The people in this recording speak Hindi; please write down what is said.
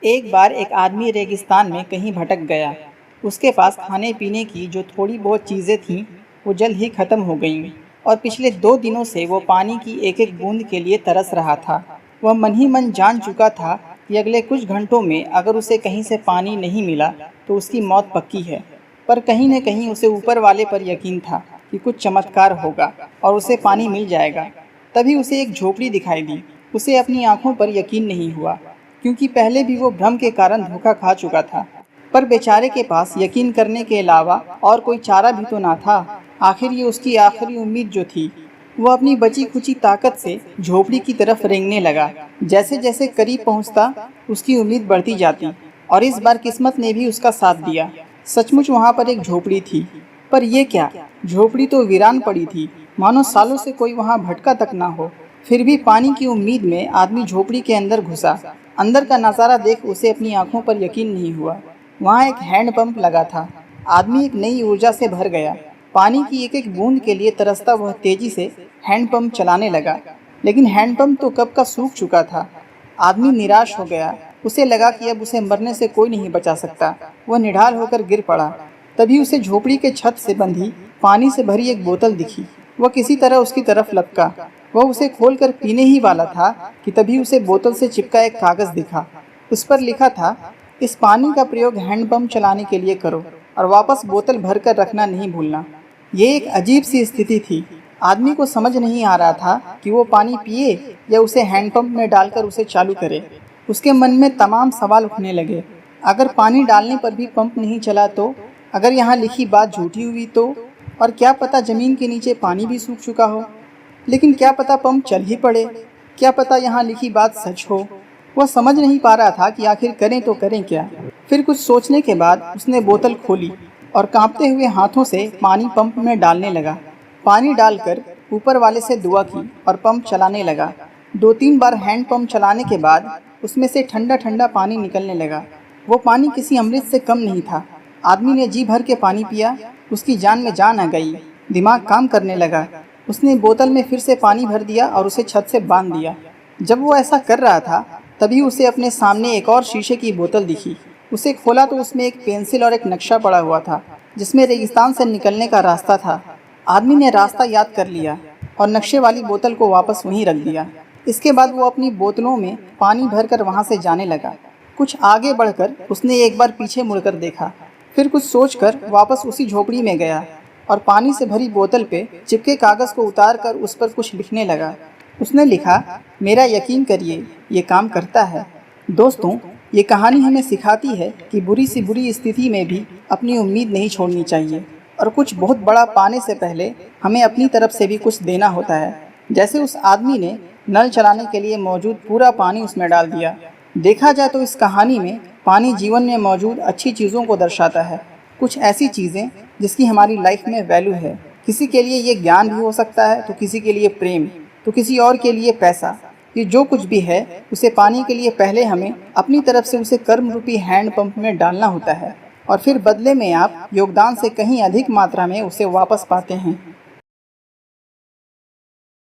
एक बार एक आदमी रेगिस्तान में कहीं भटक गया। उसके पास खाने पीने की जो थोड़ी बहुत चीज़ें थीं वो जल्द ही ख़त्म हो गईं और पिछले 2 दिनों से वो पानी की एक एक बूंद के लिए तरस रहा था। वह मन ही मन जान चुका था कि अगले कुछ घंटों में अगर उसे कहीं से पानी नहीं मिला तो उसकी मौत पक्की है। पर कहीं न कहीं उसे ऊपर वाले पर यकीन था कि कुछ चमत्कार होगा और उसे पानी मिल जाएगा। तभी उसे एक झोपड़ी दिखाई दी। उसे अपनी आंखों पर यकीन नहीं हुआ, क्योंकि पहले भी वो भ्रम के कारण धोखा खा चुका था। पर बेचारे के पास यकीन करने के अलावा और कोई चारा भी तो ना था। आखिर ये उसकी आखिरी उम्मीद जो थी। वो अपनी बची खुची ताकत से झोपड़ी की तरफ रेंगने लगा। जैसे जैसे करीब पहुंचता उसकी उम्मीद बढ़ती जाती और इस बार किस्मत ने भी उसका साथ दिया। सचमुच वहां पर एक झोपड़ी थी। पर यह क्या, झोपड़ी तो वीरान पड़ी थी, मानो सालों से कोई वहां भटका तक ना हो। फिर भी पानी की उम्मीद में आदमी झोपड़ी के अंदर घुसा। अंदर का नज़ारा देख उसे अपनी आंखों पर यकीन नहीं हुआ। वहाँ एक हैंडपंप लगा था। आदमी एक नई ऊर्जा से भर गया। पानी की एक एक बूंद के लिए तरसता वह तेजी से हैंडपंप चलाने लगा। लेकिन हैंडपंप तो कब का सूख चुका था। आदमी निराश हो गया। उसे लगा कि अब उसे मरने से कोई नहीं बचा सकता। वह निढाल होकर गिर पड़ा। तभी उसे झोपड़ी के छत से बंधी पानी से भरी एक बोतल दिखी। वह किसी तरह उसकी तरफ लपका। वह उसे खोलकर पीने ही वाला था कि तभी उसे बोतल से चिपका एक कागज़ दिखा। उस पर लिखा था, इस पानी का प्रयोग हैंडपंप चलाने के लिए करो और वापस बोतल भर कर रखना नहीं भूलना। ये एक अजीब सी स्थिति थी। आदमी को समझ नहीं आ रहा था कि वो पानी पिए या उसे हैंडपंप में डालकर उसे चालू करे। उसके मन में तमाम सवाल उठने लगे। अगर पानी डालने पर भी पंप नहीं चला तो? अगर यहाँ लिखी बात झूठी हुई तो? और क्या पता ज़मीन के नीचे पानी भी सूख चुका हो। लेकिन क्या पता पंप चल ही पड़े। क्या पता यहाँ लिखी बात सच हो। वह समझ नहीं पा रहा था कि आखिर करें तो करें क्या। फिर कुछ सोचने के बाद उसने बोतल खोली और कांपते हुए हाथों से पानी पंप में डालने लगा। पानी डालकर ऊपर वाले से दुआ की और पंप चलाने लगा। 2-3 बार हैंड पंप चलाने के बाद उसमें से ठंडा ठंडा पानी निकलने लगा। वो पानी किसी अमृत से कम नहीं था। आदमी ने जी भर के पानी पिया। उसकी जान में जान आ गई। दिमाग काम करने लगा। उसने बोतल में फिर से पानी भर दिया और उसे छत से बांध दिया। जब वो ऐसा कर रहा था तभी उसे अपने सामने एक और शीशे की बोतल दिखी। उसे खोला तो उसमें एक पेंसिल और एक नक्शा पड़ा हुआ था, जिसमें रेगिस्तान से निकलने का रास्ता था। आदमी ने रास्ता याद कर लिया और नक्शे वाली बोतल को वापस वहीं रख दिया। इसके बाद वो अपनी बोतलों में पानी भरकर वहाँ से जाने लगा। कुछ आगे बढ़कर उसने एक बार पीछे मुड़कर देखा। फिर कुछ सोचकर वापस उसी झोपड़ी में गया और पानी से भरी बोतल पे चिपके कागज़ को उतारकर उस पर कुछ लिखने लगा। उसने लिखा, मेरा यकीन करिए, ये काम करता है। दोस्तों, ये कहानी हमें सिखाती है कि बुरी सी बुरी स्थिति में भी अपनी उम्मीद नहीं छोड़नी चाहिए और कुछ बहुत बड़ा पाने से पहले हमें अपनी तरफ से भी कुछ देना होता है। जैसे उस आदमी ने नल चलाने के लिए मौजूद पूरा पानी उसमें डाल दिया। देखा जाए तो इस कहानी में पानी जीवन में मौजूद अच्छी चीज़ों को दर्शाता है। कुछ ऐसी चीज़ें जिसकी हमारी लाइफ में वैल्यू है। किसी के लिए ये ज्ञान भी हो सकता है, तो किसी के लिए प्रेम, तो किसी और के लिए पैसा। ये जो कुछ भी है उसे पाने के लिए पहले हमें अपनी तरफ से उसे कर्म रूपी हैंड पंप में डालना होता है और फिर बदले में आप योगदान से कहीं अधिक मात्रा में उसे वापस पाते हैं।